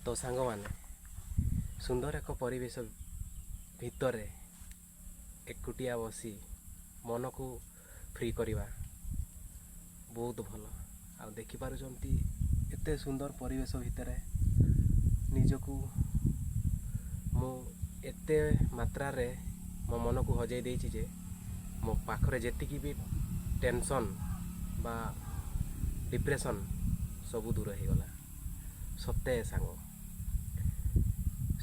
तो सांग माने सुंदर एक परिवेश भितर एकुटिया बसी मन को फ्री करवा बहुत भल आ देखिपार एते सुंदर परिवेश भितर निजकू मु एते मात्रा रे मो मन को हजई देछि जे मो पाखरे जेतिकी भी टेंशन बा डिप्रेशन सबू दूर हो गला। सत्य सांग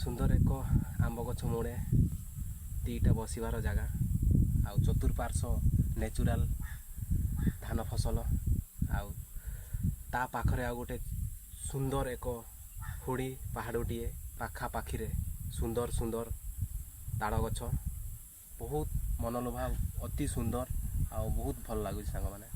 सुंदर एक आंब गछ मूड़े दीटा बसबार जगह आ चतुर्पार्श्व नेचुराल धान फसल आउ ता पाखरे आ गोटे सुंदर एक हुड़ी पहाड़ोटीए पाखापाखि सुंदर सुंदर ताड़ गछ बहुत मनोलोभा अति सुंदर आ बहुत भल लगुच सांग माने।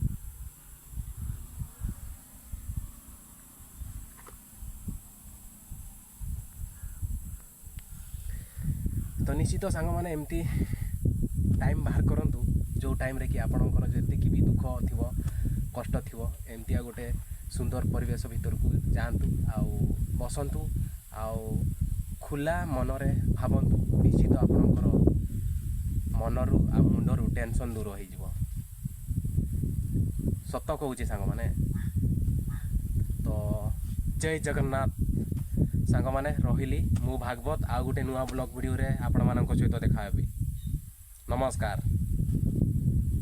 तो निश्चित सांग माने एमती टाइम बाहर करंतु जो टाइम रे कि आपणकर जेतिकी भी दुख थिवो कष्ट थिवो एमती गोटे सुंदर परिवेश भीतर को जातु आउ बसंतु आउ खुला मनरे भावंतु निश्चित आपणकर मनरु आ मुंडरु टेंशन दूर हो जिवो। सत कहूँ सांग माने। तो जय जगन्नाथ सांग माने रहिली मु भागवत आ गोटे नुआ ब्लॉग वीडियो रे आपण मानक सहित देखा हेबी। नमस्कार।